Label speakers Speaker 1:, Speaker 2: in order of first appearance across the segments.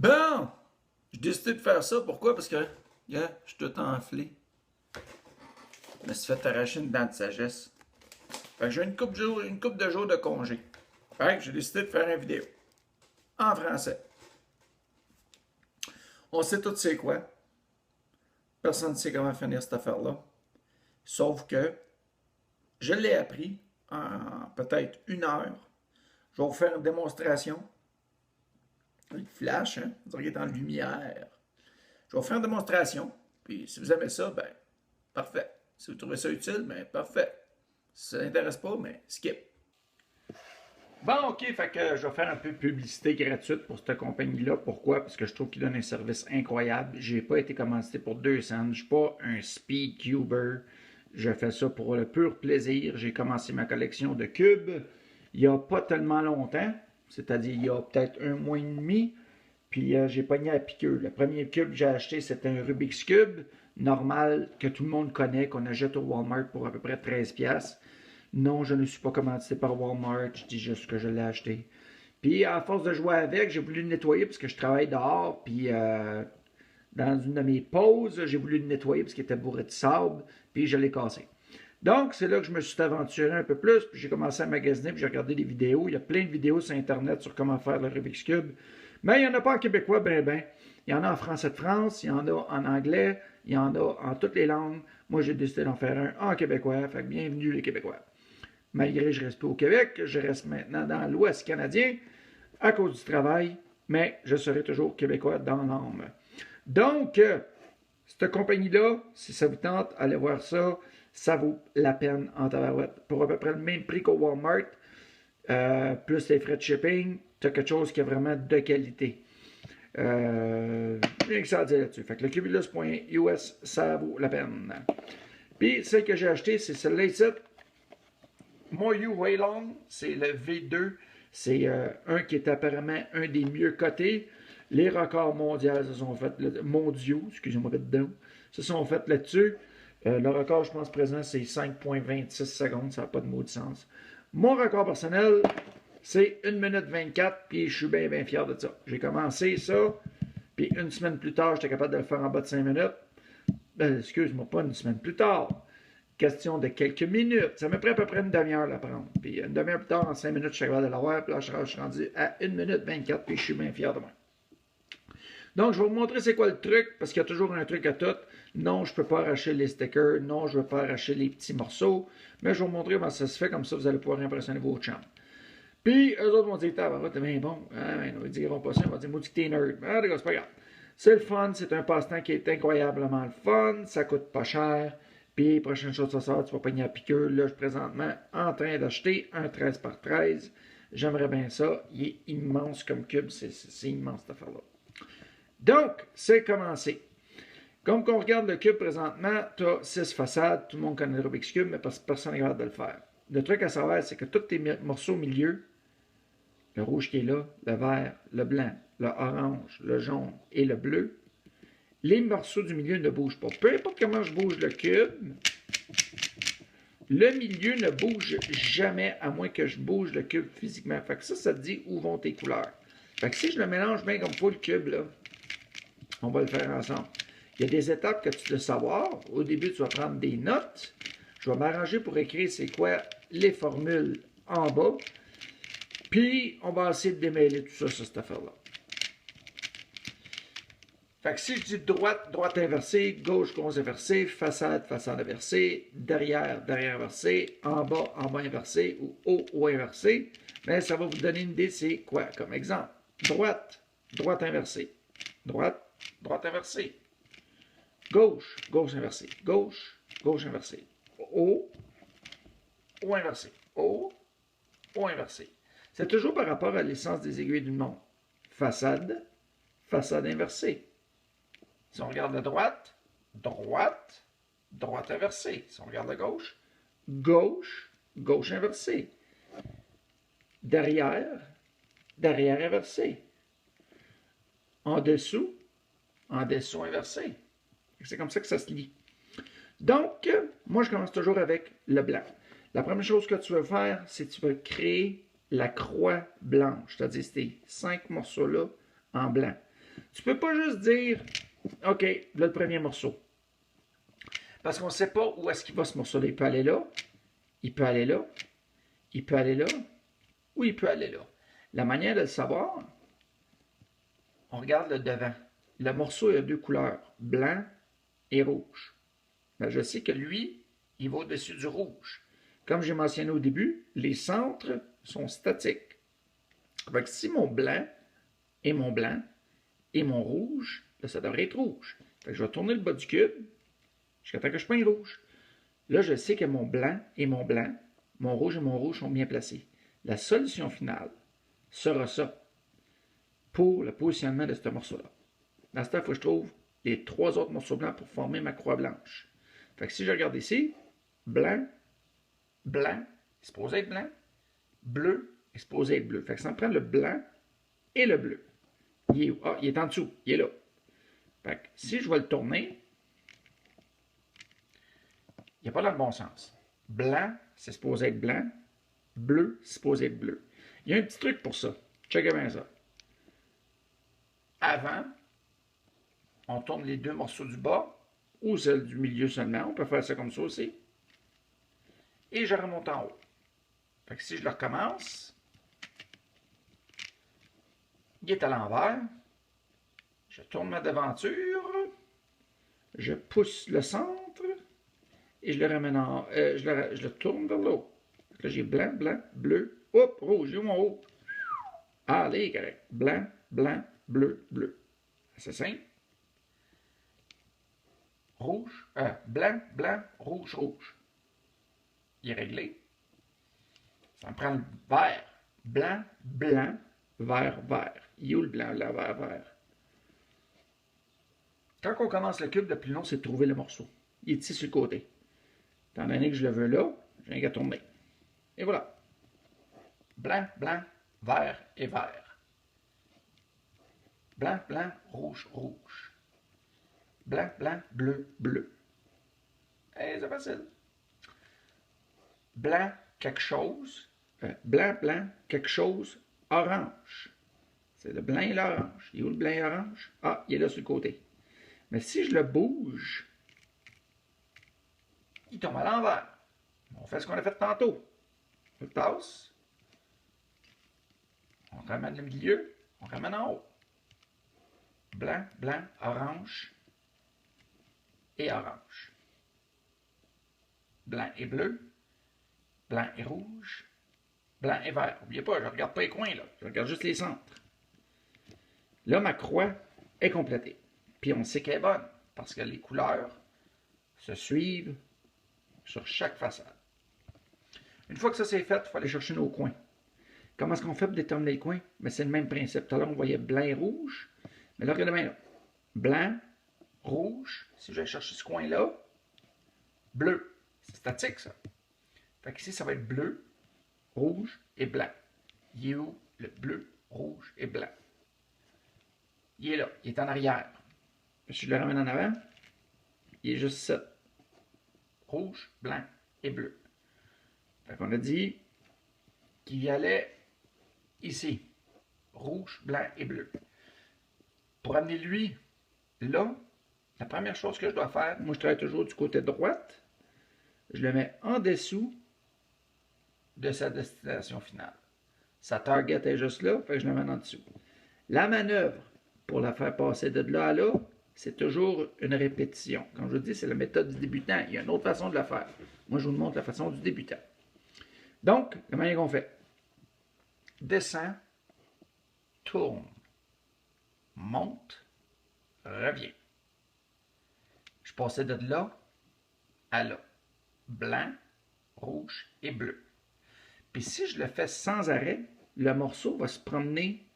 Speaker 1: Bon! J'ai décidé de faire ça. Pourquoi? Parce que, je suis tout enflé. Je me suis fait arracher une dent de sagesse. Fait que j'ai une couple de jours de congé. Fait que j'ai décidé de faire une vidéo. En français. On sait tous c'est quoi. Personne ne sait comment finir cette affaire-là. Sauf que je l'ai appris en peut-être 1 heure. Je vais vous faire une démonstration. Il flash, hein? Vous dirait qu'il est en lumière. Je vais vous faire une démonstration. Puis si vous aimez ça, ben, parfait. Si vous trouvez ça utile, ben, parfait. Si ça n'intéresse pas, ben, skip. Bon, OK, fait que je vais faire un peu de publicité gratuite pour cette compagnie-là. Pourquoi? Parce que je trouve qu'ils donnent un service incroyable. J'ai pas été commandité pour 2 cents. Je suis pas un speedcuber. Je fais ça pour le pur plaisir. J'ai commencé ma collection de cubes il y a pas tellement longtemps. C'est-à-dire il y a peut-être 1 mois et demi. Puis j'ai pogné à piqueux. Le premier cube que j'ai acheté, c'était un Rubik's Cube normal que tout le monde connaît, qu'on achète au Walmart pour à peu près 13$. Non, je ne suis pas commandité par Walmart, je dis juste que je l'ai acheté. Puis à force de jouer avec, j'ai voulu le nettoyer parce que je travaille dehors. Puis dans une de mes pauses, j'ai voulu le nettoyer parce qu'il était bourré de sable. Puis je l'ai cassé. Donc, c'est là que je me suis aventuré un peu plus, puis j'ai commencé à magasiner, puis j'ai regardé des vidéos. Il y a plein de vidéos sur Internet sur comment faire le Rubik's Cube. Mais il n'y en a pas en québécois, ben. Il y en a en français de France, il y en a en anglais, il y en a en toutes les langues. Moi, j'ai décidé d'en faire un en québécois, fait que bienvenue les Québécois. Malgré que je reste pas au Québec, je reste maintenant dans l'Ouest canadien à cause du travail, mais je serai toujours Québécois dans l'âme. Donc, cette compagnie-là, si ça vous tente, allez voir ça. Ça vaut la peine en tabarouette. Pour à peu près le même prix qu'au Walmart, plus les frais de shipping, tu as quelque chose qui est vraiment de qualité. Rien que ça à dire là-dessus. Fait que le Cubulus.us, ça vaut la peine. Puis, celle que j'ai achetée, c'est celle-là ici. Moyu Waylong, c'est le V2. C'est un qui est apparemment un des mieux cotés. Les records mondiaux se sont faits, mondiaux, excusez-moi dedans, se sont faits là-dessus. Le record, je pense, présent, c'est 5,26 secondes. Ça n'a pas de mot de sens. Mon record personnel, c'est 1 minute 24, puis je suis bien, bien fier de ça. J'ai commencé ça, puis une semaine plus tard, j'étais capable de le faire en bas de 5 minutes. Excuse-moi, pas une semaine plus tard. Question de quelques minutes. Ça me prend à peu près une demi-heure à l'apprendre. Puis une demi-heure plus tard, en 5 minutes, je suis capable de l'avoir. Puis là, je suis rendu à 1 minute 24, puis je suis bien fier de moi. Donc, je vais vous montrer c'est quoi le truc, parce qu'il y a toujours un truc à tout. Non, je ne peux pas arracher les stickers. Non, je ne veux pas arracher les petits morceaux. Mais je vais vous montrer comment ça se fait, comme ça, vous allez pouvoir impressionner vos chums. Puis, eux autres vont dire, t'es bien bon. Ah, ben, ils diront pas ça, ils vont dire, maudit que t'es nerd. Ah, d'accord, c'est pas grave. C'est le fun, c'est un passe-temps qui est incroyablement le fun. Ça coûte pas cher. Puis, prochaine chose, ça sort, tu vas pogner à piqueur. Là, je suis présentement en train d'acheter un 13 par 13. J'aimerais bien ça. Il est immense comme cube. C'est immense, cette affaire-là. Donc, c'est commencé. Comme on regarde le cube présentement, tu as 6 façades. Tout le monde connaît le Rubik's Cube, mais personne n'est capable de le faire. Le truc à savoir, c'est que tous tes morceaux au milieu, le rouge qui est là, le vert, le blanc, le orange, le jaune et le bleu, les morceaux du milieu ne bougent pas. Peu importe comment je bouge le cube, le milieu ne bouge jamais à moins que je bouge le cube physiquement. Fait que ça te dit où vont tes couleurs. Fait que si je le mélange bien comme il faut le cube, là, on va le faire ensemble. Il y a des étapes que tu dois savoir. Au début, tu vas prendre des notes. Je vais m'arranger pour écrire c'est quoi les formules en bas. Puis, on va essayer de démêler tout ça sur cette affaire-là. Fait que si je dis droite, droite inversée, gauche, gauche inversée, façade, façade inversée, derrière, derrière inversée, en bas inversé ou haut, haut inversé, bien, ça va vous donner une idée c'est quoi comme exemple. Droite, droite inversée. Droite, droite inversée. Gauche, gauche inversée. Gauche, gauche inversée. Haut, haut inversé. Haut, haut inversé. C'est toujours par rapport à l'essence des aiguilles d'une montre. Façade, façade inversée. Si on regarde à droite, droite, droite inversée. Si on regarde à gauche, gauche, gauche inversée. Derrière, derrière inversé. En dessous inversé. C'est comme ça que ça se lit. Donc, moi, je commence toujours avec le blanc. La première chose que tu veux faire, c'est que tu veux créer la croix blanche, c'est-à-dire ces 5 morceaux-là en blanc. Tu peux pas juste dire, OK, là, le premier morceau. Parce qu'on ne sait pas où est-ce qu'il va ce morceau-là. Il peut aller là, il peut aller là, il peut aller là, ou il peut aller là. La manière de le savoir, on regarde le devant. Le morceau, il a deux couleurs, blanc et rouge. Ben, je sais que lui, il va au-dessus du rouge. Comme j'ai mentionné au début, les centres sont statiques. Fait que si mon blanc et mon rouge, là, ça devrait être rouge. Fait que je vais tourner le bas du cube jusqu'à temps que je prenne rouge. Là, je sais que mon blanc, mon rouge et mon rouge sont bien placés. La solution finale sera ça pour le positionnement de ce morceau-là. Dans ce temps, il faut que je trouve les trois autres morceaux blancs pour former ma croix blanche. Fait que si je regarde ici, blanc, blanc, c'est supposé être blanc, bleu, c'est supposé être bleu. Fait que ça me prend le blanc et le bleu. Il est où? Ah, il est en dessous, il est là. Fait que si je vais le tourner, il n'est pas dans le bon sens. Blanc, c'est supposé être blanc, bleu, c'est supposé être bleu. Il y a un petit truc pour ça. Checkez bien ça. Avant, on tourne les deux morceaux du bas ou celle du milieu seulement. On peut faire ça comme ça aussi. Et je remonte en haut. Fait que si je le recommence, il est à l'envers. Je tourne ma devanture. Je pousse le centre. Et je le ramène en... je le tourne vers l'eau. Là, j'ai blanc, blanc, bleu. Hop, rouge. J'ai mon haut. Allez, correct. Blanc, blanc, bleu, bleu. C'est simple. Rouge, blanc, blanc, rouge, rouge. Il est réglé. Ça me prend le vert. Blanc, blanc, vert, vert. Il est où le blanc, blanc, vert, vert? Quand on commence le cube, le plus long, c'est de trouver le morceau. Il est ici sur le côté. Étant donné que je le veux là, je viens qu'à tourner. Et voilà. Blanc, blanc, vert et vert. Blanc, blanc, rouge, rouge. Blanc, blanc, bleu, bleu. Eh, c'est facile. Blanc, quelque chose. Blanc, blanc, quelque chose, orange. C'est le blanc et l'orange. Il est où le blanc et l'orange? Ah, il est là sur le côté. Mais si je le bouge, il tombe à l'envers. On fait ce qu'on a fait tantôt. On le tasse. On ramène le milieu. On ramène en haut. Blanc, blanc, orange et orange. Blanc et bleu. Blanc et rouge. Blanc et vert. N'oubliez pas, je ne regarde pas les coins, là. Je regarde juste les centres. Là, ma croix est complétée. Puis on sait qu'elle est bonne, parce que les couleurs se suivent sur chaque façade. Une fois que ça c'est fait, il faut aller chercher nos coins. Comment est-ce qu'on fait pour déterminer les coins? Mais c'est le même principe. Tout à l'heure, on voyait blanc et rouge. Mais là, regardez bien là. Blanc, rouge. Si je vais chercher ce coin-là, bleu. C'est statique, ça. Fait qu'ici, ça va être bleu, rouge et blanc. Il est où le bleu, rouge et blanc? Il est là. Il est en arrière. Si je le ramène en avant, il est juste ça. Rouge, blanc et bleu. Fait qu'on a dit qu'il y allait ici. Rouge, blanc et bleu. Pour amener lui là, la première chose que je dois faire, moi je travaille toujours du côté droite, je le mets en dessous de sa destination finale. Sa target est juste là, fait que je le mets en dessous. La manœuvre pour la faire passer de là à là, c'est toujours une répétition. Comme je vous dis, c'est la méthode du débutant. Il y a une autre façon de la faire. Moi, je vous montre la façon du débutant. Donc, comment est-ce qu'on fait? Descend, tourne, monte, revient. Je passais de là à là. Blanc, rouge et bleu. Puis si je le fais sans arrêt, le morceau va se promener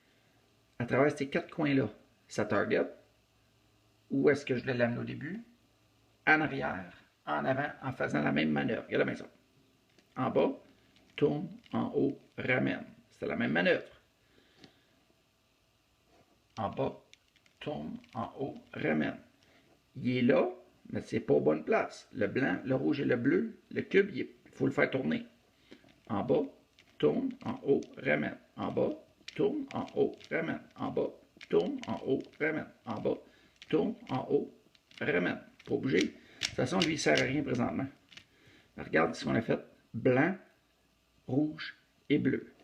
Speaker 1: à travers ces quatre coins-là. Sa target, où est-ce que je l'ai amené au début? En arrière, en avant, en faisant la même manœuvre. Regardez bien ça. En bas, tourne, en haut, ramène. C'est la même manœuvre. En bas, tourne, en haut, ramène. Il est là, mais c'est pas aux bonnes places. Le blanc, le rouge et le bleu, le cube, il faut le faire tourner. En bas, tourne, en haut, ramène. En bas, tourne, en haut, ramène. En bas, tourne, en haut, ramène, en bas, tourne, en haut, ramène. Pas bouger. De toute façon, lui, il ne sert à rien présentement. Regarde ce qu'on a fait. Blanc, rouge et bleu.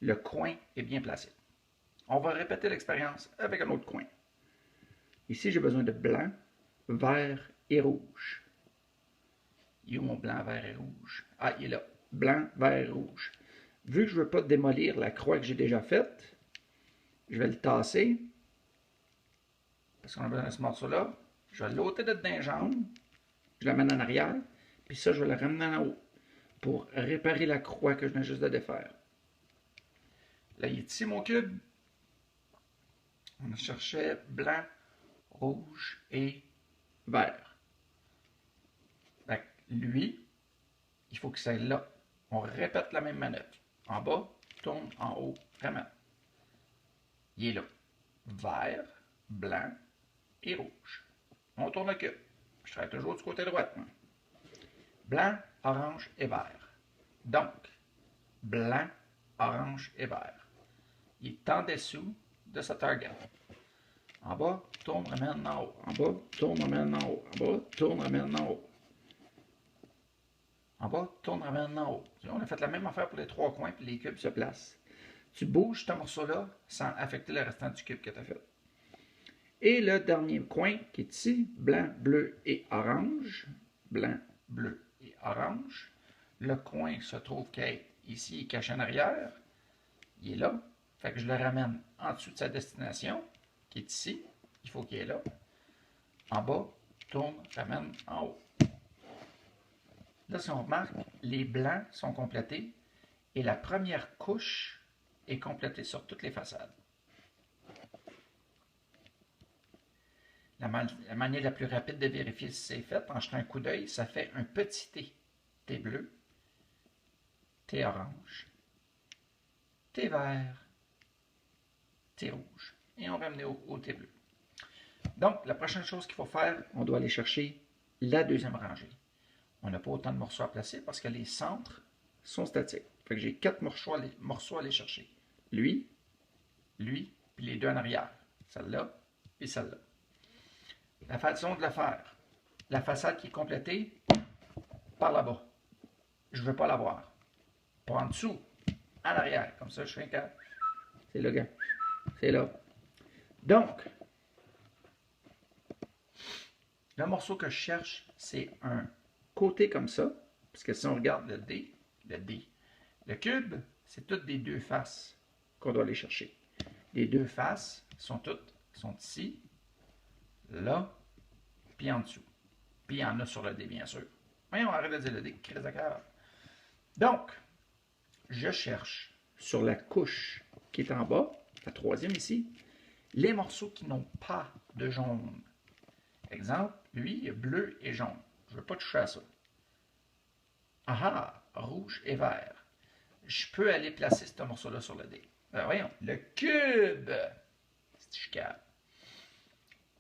Speaker 1: Le coin est bien placé. On va répéter l'expérience avec un autre coin. Ici, j'ai besoin de blanc, vert et rouge. Il est où mon blanc, vert et rouge? Ah, il est là. Blanc, vert et rouge. Vu que je ne veux pas démolir la croix que j'ai déjà faite, je vais le tasser. Parce qu'on a besoin de ce morceau-là. Je vais l'ôter de dedans les jambes. Je l'amène en arrière. Puis ça, je vais le ramener en haut pour réparer la croix que je viens juste de défaire. Là, il est ici, mon cube. On cherchait blanc, rouge et vert. Fait que lui, il faut que ça aille là. On répète la même manœuvre. En bas, tourne, en haut, ramène. Il est là. Vert, blanc et rouge. On tourne le cube. Je serai toujours du côté droit. Blanc, orange et vert. Donc, blanc, orange et vert. Il est en dessous de sa target. En bas, tourne, ramène en haut. En bas, tourne, ramène en haut. En bas, tourne, ramène en haut. En bas, tourne, ramène en haut. On a fait la même affaire pour les trois coins, puis les cubes se placent. Tu bouges ce morceau-là sans affecter le restant du cube que tu as fait. Et le dernier coin qui est ici, blanc, bleu et orange. Blanc, bleu et orange. Le coin se trouve ici, il est caché en arrière. Il est là. Fait que je le ramène en dessous de sa destination, qui est ici. Il faut qu'il est là. En bas, tourne, ramène en haut. Là, si on remarque, les blancs sont complétés et la première couche est complétée sur toutes les façades. La manière la plus rapide de vérifier si c'est fait, en jetant un coup d'œil, ça fait un petit T. T bleu, T orange, T vert, T rouge. Et on va amener au T bleu. Donc, la prochaine chose qu'il faut faire, on doit aller chercher la deuxième rangée. On n'a pas autant de morceaux à placer parce que les centres sont statiques. Fait que j'ai 4 morceaux à aller chercher. Lui, puis les deux en arrière. Celle-là, et celle-là. La façon de le faire, la façade qui est complétée, par là-bas. Je ne veux pas la voir. Pas en dessous, en arrière. Comme ça, je fais un cas. C'est là, gars. C'est là. Donc, le morceau que je cherche, c'est un côté comme ça. Parce que si on regarde le D, le cube, c'est toutes des deux faces qu'on doit aller chercher. Les deux faces sont ici, là, puis en dessous. Puis il y en a sur le D, bien sûr. Voyons, arrête de dire le D, crise de cœur. Donc, je cherche sur la couche qui est en bas, la troisième ici, les morceaux qui n'ont pas de jaune. Exemple, lui, il y a bleu et jaune. Je ne veux pas toucher à ça. Ah, rouge et vert. Je peux aller placer ce morceau-là sur le dé. Alors, voyons, le cube. C'est chical.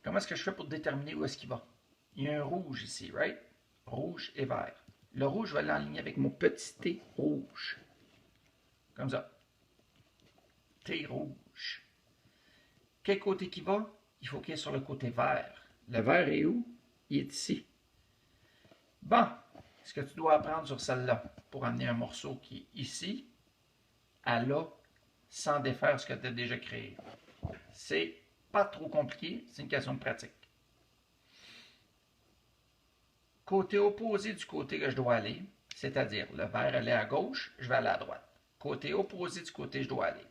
Speaker 1: Comment est-ce que je fais pour déterminer où est-ce qu'il va? Il y a un rouge ici, right? Rouge et vert. Le rouge, je vais l'enligner avec mon petit T rouge. Comme ça. T rouge. Quel côté qui va? Il faut qu'il est sur le côté vert. Le vert est où? Il est ici. Bon, ce que tu dois apprendre sur celle-là pour amener un morceau qui est ici à là, sans défaire ce que tu as déjà créé. C'est pas trop compliqué, c'est une question de pratique. Côté opposé du côté que je dois aller, c'est-à-dire le vert allait à gauche, je vais aller à droite. Côté opposé du côté que je dois aller.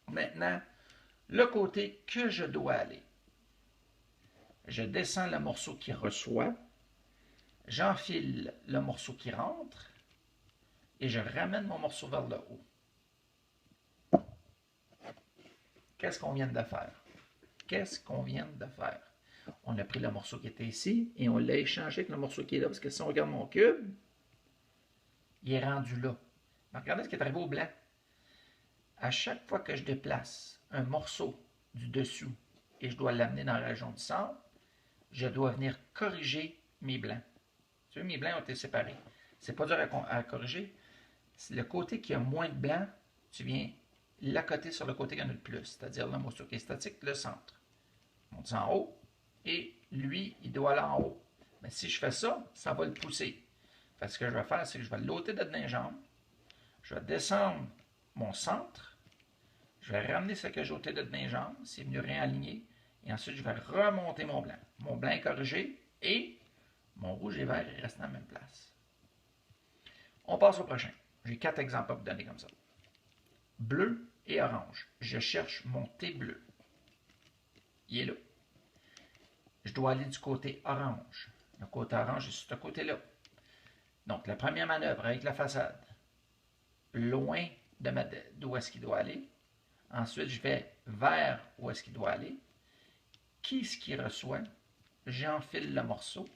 Speaker 1: Maintenant, le côté que je dois aller. Je descends le morceau qui reçoit, j'enfile le morceau qui rentre et je ramène mon morceau vers le haut. Qu'est-ce qu'on vient de faire? Qu'est-ce qu'on vient de faire? On a pris le morceau qui était ici et on l'a échangé avec le morceau qui est là. Parce que si on regarde mon cube, il est rendu là. Mais regardez ce qui est arrivé au blanc. À chaque fois que je déplace un morceau du dessous et je dois l'amener dans la région du centre, je dois venir corriger mes blancs. Tu vois, mes blancs ont été séparés. C'est pas dur à corriger. Le côté qui a moins de blanc, tu viens la côté sur le côté qui en a le plus, c'est-à-dire le morceau qui est statique, le centre. Je monte ça en haut, et lui, il doit aller en haut. Mais si je fais ça, ça va le pousser. Fait que ce que je vais faire, c'est que je vais l'ôter de mes jambes, je vais descendre mon centre, je vais ramener ce que j'ai ôté de mes jambes, c'est venu réaligner, et ensuite je vais remonter mon blanc. Mon blanc est corrigé, et mon rouge et vert restent à la même place. On passe au prochain. J'ai 4 exemples à vous donner comme ça. Bleu et orange. Je cherche mon T bleu. Il est là. Je dois aller du côté orange. Le côté orange est sur ce côté-là. Donc, la première manœuvre avec la façade, loin d'où est-ce qu'il doit aller. Ensuite, je vais vers où est-ce qu'il doit aller. Qui est-ce qui reçoit? J'enfile le morceau.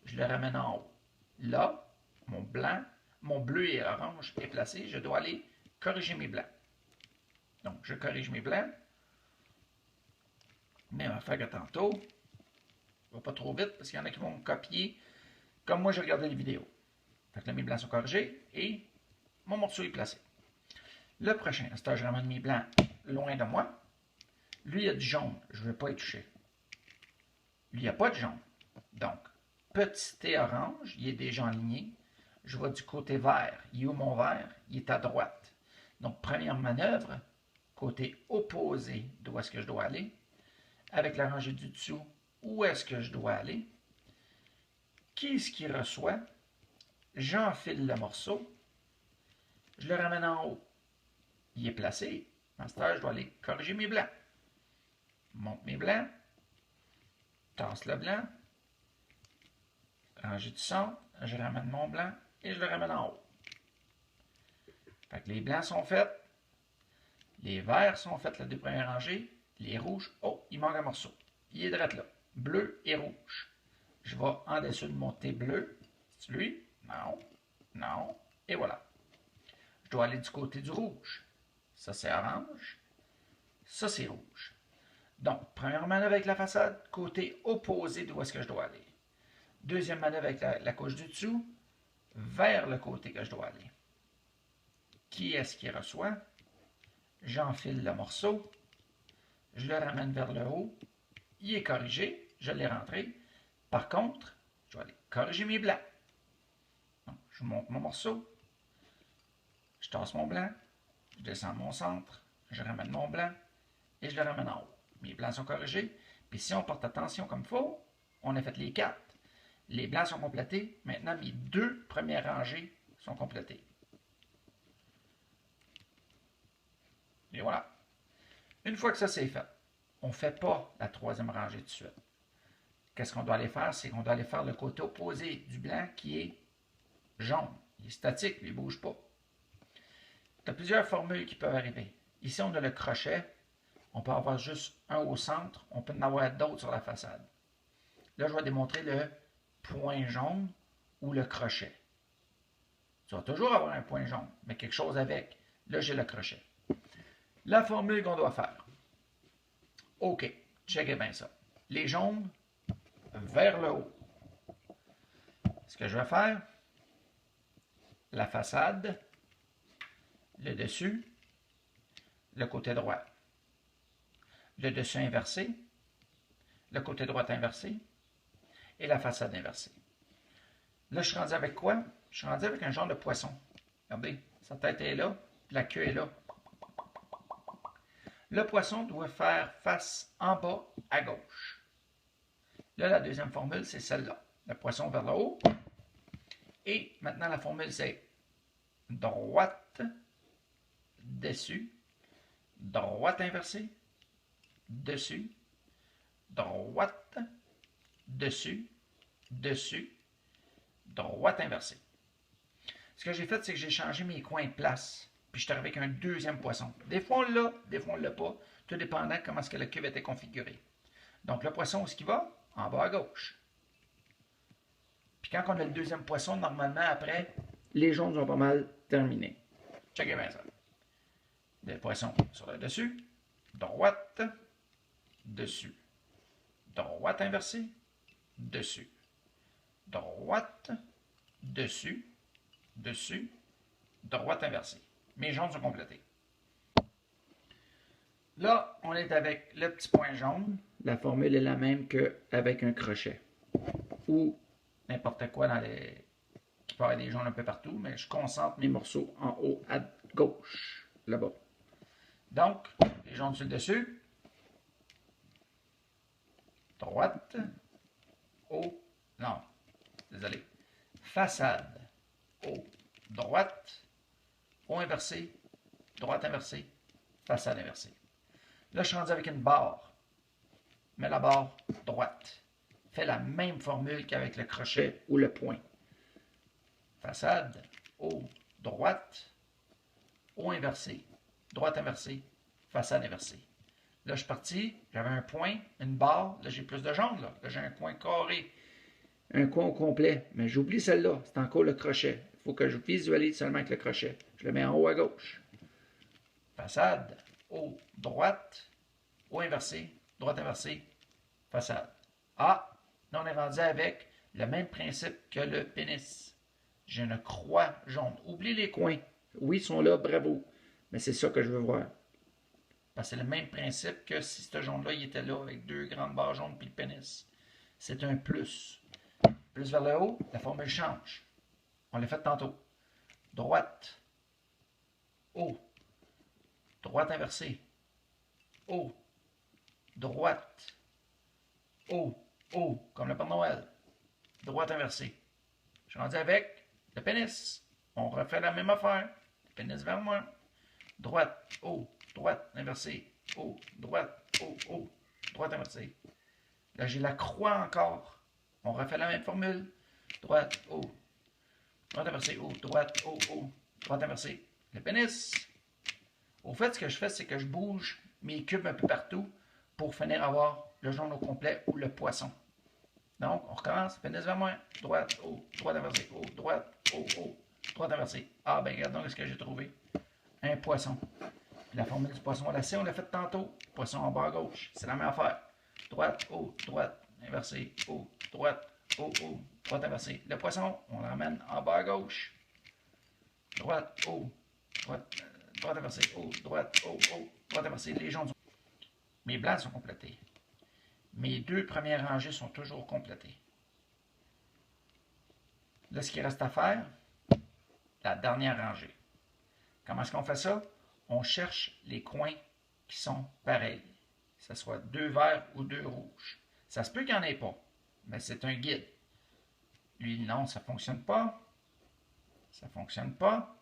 Speaker 1: Je le ramène en haut. Là, mon bleu et orange est placé. Je dois aller corriger mes blancs. Donc, je corrige mes blancs. Même affaire que tantôt. Je ne vais pas trop vite parce qu'il y en a qui vont me copier comme moi j'ai regardé les vidéos. Fait que là, mes blancs sont corrigés et mon morceau est placé. Le prochain, à ce temps, je ramène mes blancs loin de moi. Lui, il a du jaune. Je ne veux pas y toucher. Lui, il n'y a pas de jaune. Donc, petit T orange, il est déjà aligné. Je vais du côté vert. Il est où mon vert? Il est à droite. Donc, première manœuvre, côté opposé d'où est-ce que je dois aller. Avec la rangée du dessous, où est-ce que je dois aller? Qui est-ce qui reçoit? J'enfile le morceau. Je le ramène en haut. Il est placé. Dans ce temps, je dois aller corriger mes blancs. Monte mes blancs. Tasse le blanc. Rangée du centre. Je ramène mon blanc et je le ramène en haut. Fait que les blancs sont faits. Les verts sont faits, les deux premières rangées. Les rouges, oh, il manque un morceau. Il est direct là. Bleu et rouge. Je vais en dessous de mon T bleu. C'est lui? Non. Non. Et voilà. Je dois aller du côté du rouge. Ça, c'est orange. Ça, c'est rouge. Donc, première manœuvre avec la façade, côté opposé d'où est-ce que je dois aller. Deuxième manœuvre avec la couche du dessous, vers le côté que je dois aller. Qui est-ce qui reçoit? J'enfile le morceau. Je le ramène vers le haut. Il est corrigé. Je l'ai rentré. Par contre, je vais aller corriger mes blancs. Donc, je monte mon morceau. Je tasse mon blanc. Je descends mon centre. Je ramène mon blanc. Et je le ramène en haut. Mes blancs sont corrigés. Puis si on porte attention comme il faut, on a fait les 4. Les blancs sont complétés. Maintenant, mes 2 premières rangées sont complétées. Et voilà. Une fois que ça c'est fait, on ne fait pas la 3e rangée tout de suite. Qu'est-ce qu'on doit aller faire? C'est qu'on doit aller faire le côté opposé du blanc qui est jaune. Il est statique, il ne bouge pas. Tu as plusieurs formules qui peuvent arriver. Ici, on a le crochet. On peut avoir juste un au centre. On peut en avoir d'autres sur la façade. Là, je vais démontrer le point jaune ou le crochet. Tu vas toujours avoir un point jaune, mais quelque chose avec. Là, j'ai le crochet. La formule qu'on doit faire. OK, checkez bien ça. Les jaunes vers le haut. Ce que je vais faire, la façade, le dessus, le côté droit. Le dessus inversé, le côté droit inversé et la façade inversée. Là, je suis rendu avec quoi? Je suis rendu avec un genre de poisson. Regardez, sa tête est là, la queue est là. Le poisson doit faire face en bas à gauche. Là, la deuxième formule, c'est celle-là. Le poisson vers le haut. Et maintenant, la formule, c'est droite, dessus, droite inversée, dessus, droite, dessus, dessus, droite inversée. Ce que j'ai fait, c'est que j'ai changé mes coins de place. Puis je suis arrivé avec un deuxième poisson. Des fois, on l'a, des fois, on ne l'a pas. Tout dépendant de comment est-ce que la cuve était configurée. Donc, le poisson, où est-ce qu'il va? En bas à gauche. Puis quand on a le deuxième poisson, normalement, après, les jaunes sont pas mal terminés. Checkez bien ça. Le poisson sur le dessus. Droite. Dessus. Droite inversée. Dessus. Droite. Dessus. Dessus. Droite inversée. Mes jaunes sont complétés. Là, on est avec le petit point jaune. La formule est la même qu'avec un crochet. Ou n'importe quoi dans les... Il peut y avoir des jaunes un peu partout, mais je concentre mes morceaux en haut à gauche, là-bas. Donc, les jaunes sur le dessus. Droite. Haut. Non, désolé. Façade. Haut. Droite. Haut inversé. Droite inversée. Façade inversée. Là, je suis rendu avec une barre. Mets la barre droite. Fais la même formule qu'avec le crochet ou le point. Façade, haut, droite, haut inversé, droite inversée, façade inversée. Là, je suis parti, j'avais un point, une barre, là j'ai plus de jaune, là j'ai un coin carré, un coin au complet, mais j'oublie celle-là, c'est encore le crochet. Il faut que je visualise seulement avec le crochet. Je le mets en haut à gauche. Façade, haut, droite, haut inversé, droite inversée, façade. Ah, là on est rendu avec le même principe que le pénis. J'ai une croix jaune. Oublie les coins. Oui, ils sont là, bravo. Mais c'est ça que je veux voir. Parce que c'est le même principe que si ce jaune-là, il était là avec deux grandes barres jaunes puis le pénis. C'est un plus. Plus vers le haut, la formule change. On l'a fait tantôt. Droite. Haut. Droite inversée. Haut. Droite. Haut. Haut. Comme le Père Noël. Droite inversée. Je suis rendu avec le pénis. On refait la même affaire. Le pénis vers moi. Droite, haut, droite, inversée, haut, droite, haut, haut, droite, inversée. Là, j'ai la croix encore. On refait la même formule. Droite, haut, droite, inversée, haut, droite, haut, haut, droite, inversée. Le pénis. Au fait, ce que je fais, c'est que je bouge mes cubes un peu partout pour finir avoir le jaune au complet ou le poisson. Donc, on recommence. Pénis vers moi. Droite, haut, droite inversée, haut, droite, haut, haut, droite inversée. Ah, ben regarde donc ce que j'ai trouvé. Un poisson. Puis la formule du poisson à la C, on l'a fait tantôt. Poisson en bas à gauche. C'est la même affaire. Droite, haut, droite, inversée, haut, droite, haut, haut, droite inversée. Le poisson, on le ramène en bas à gauche. Droite, haut, droite, droite inversée, haut, droite, haut, haut, droite inversée. Les jaunes sont... Mes blancs sont complétés. Mes deux premières rangées sont toujours complétées. Là, ce qu'il reste à faire, la dernière rangée. Comment est-ce qu'on fait ça? On cherche les coins qui sont pareils. Que ce soit deux verts ou deux rouges. Ça se peut qu'il n'y en ait pas, mais c'est un guide. Lui, non, ça ne fonctionne pas. Ça ne fonctionne pas.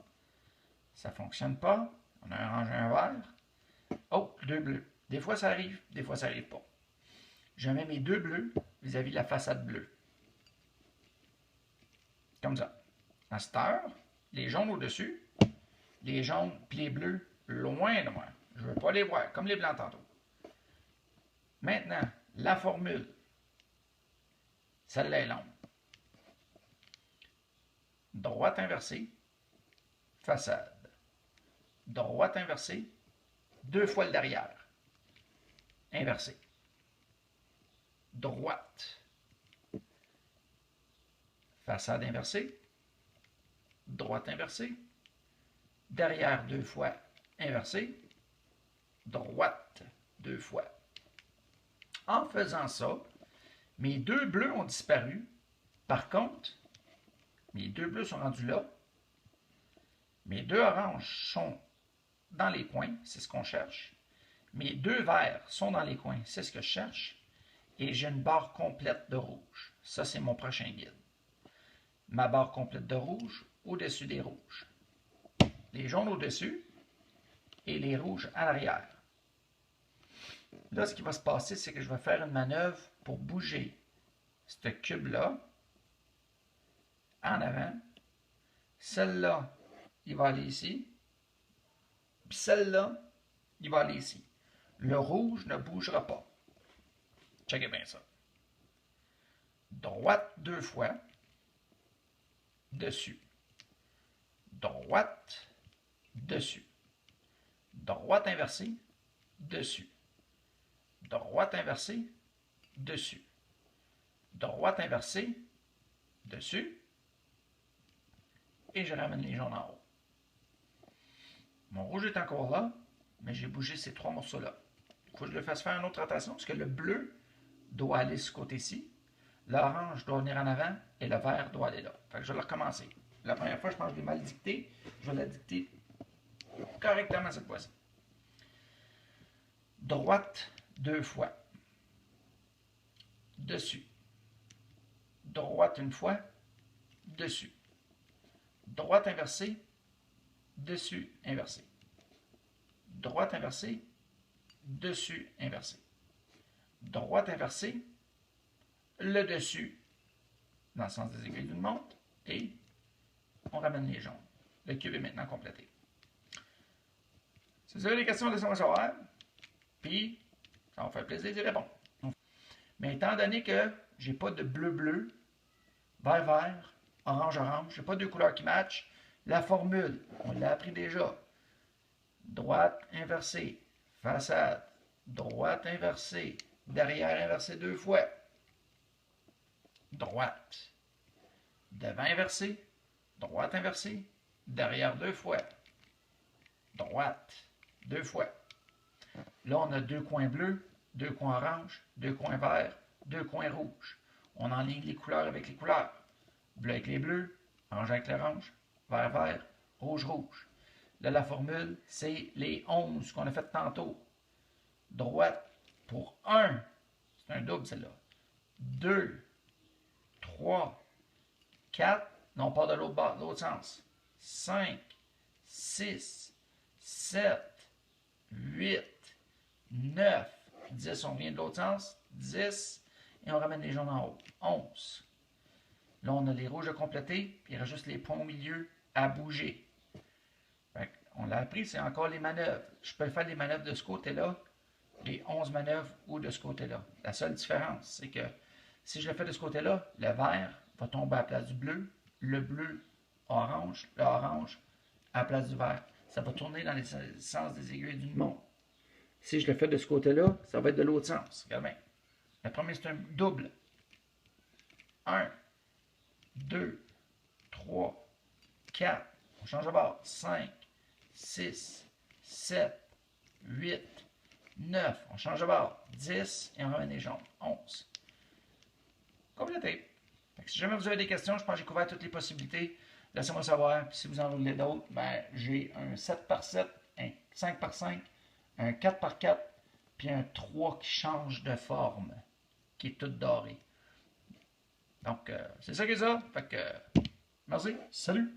Speaker 1: Ça ne fonctionne pas. On a rangé un vert. Oh, deux bleus. Des fois, ça arrive. Des fois, ça n'arrive pas. Je mets mes deux bleus vis-à-vis de la façade bleue. Comme ça. À cette heure, les jaunes au-dessus, les jaunes puis les bleus loin de moi. Je ne veux pas les voir, comme les blancs tantôt. Maintenant, la formule. Celle-là est longue. Droite inversée, façade. Droite inversée, deux fois le derrière. Inversée. Droite. Façade inversée. Droite inversée. Derrière deux fois inversée. Droite deux fois. En faisant ça, mes deux bleus ont disparu. Par contre, mes deux bleus sont rendus là. Mes deux oranges sont dans les coins, c'est ce qu'on cherche. Mes deux verts sont dans les coins, c'est ce que je cherche. Et j'ai une barre complète de rouge. Ça, c'est mon prochain guide. Ma barre complète de rouge au-dessus des rouges. Les jaunes au-dessus et les rouges à l'arrière. Là, ce qui va se passer, c'est que je vais faire une manœuvre pour bouger ce cube-là en avant. Celle-là, il va aller ici. Puis celle-là, il va aller ici. Le rouge ne bougera pas. Checkez bien ça. Droite deux fois. Dessus. Droite. Dessus. Droite inversée. Dessus. Droite inversée. Dessus. Droite inversée. Dessus. Et je ramène les jaunes en haut. Mon rouge est encore là, mais j'ai bougé ces trois morceaux-là. Il faut que je le fasse faire une autre rotation parce que le bleu doit aller ce côté-ci, l'orange doit venir en avant et le vert doit aller là. Fait que je vais le recommencer. La première fois, je pense que je l'ai mal dicté. Je vais la dicter correctement cette fois-ci. Droite 2 fois. Dessus. Droite une fois. Dessus. Droite inversée. Dessus inversé. Droite inversée. Dessus inversé. Droite inversée. Le dessus dans le sens des aiguilles d'une montre et on ramène les jaunes. Le cube est maintenant complété. Si vous avez des questions, laissez-moi savoir. Puis, ça va me faire plaisir d'y répondre. Mais étant donné que j'ai pas de bleu-bleu, vert-vert, orange-orange, j'ai pas deux couleurs qui matchent, la formule, on l'a appris déjà. Droite inversée, façade, droite inversée, derrière inversé 2 fois. Droite. Devant inversé, droite inversée, derrière 2 fois. Droite, 2 fois. Là, on a 2 coins bleus, 2 coins orange, 2 coins verts, 2 coins rouges. On enligne les couleurs avec les couleurs. Bleu avec les bleus, orange avec l'orange, vert, vert, rouge, rouge. Là, la formule, c'est les 11 qu'on a fait tantôt. Droite pour 1, c'est un double celle-là. 2, 3, 4, non pas de l'autre sens. 5, 6, 7, 8, 9, 10, on vient de l'autre sens. 10, et on ramène les jaunes en haut. 11. Là, on a les rouges à compléter, puis il reste juste les points au milieu à bouger. Fait on l'a appris, c'est encore les manœuvres. Je peux faire les manœuvres de ce côté-là, les 11 manœuvres, ou de ce côté-là. La seule différence, c'est que si je le fais de ce côté-là, le vert va tomber à la place du bleu, le bleu orange, le orange à la place du vert. Ça va tourner dans les sens des aiguilles d'une montre. Si je le fais de ce côté-là, ça va être de l'autre sens. Regarde bien. Le premier, c'est un double. 1, 2, 3, 4. On change de bord. 5, 6, 7, 8, 9. On change de bord. 10 et on ramène les jaunes. 11. Complété. Si jamais vous avez des questions, je pense que j'ai couvert toutes les possibilités. Laissez-moi savoir. Puis si vous en voulez d'autres, ben, j'ai un 7x7, un 5x5, un 4x4, puis un 3 qui change de forme, qui est tout doré. Donc, c'est ça que ça. Fait que, merci. Salut!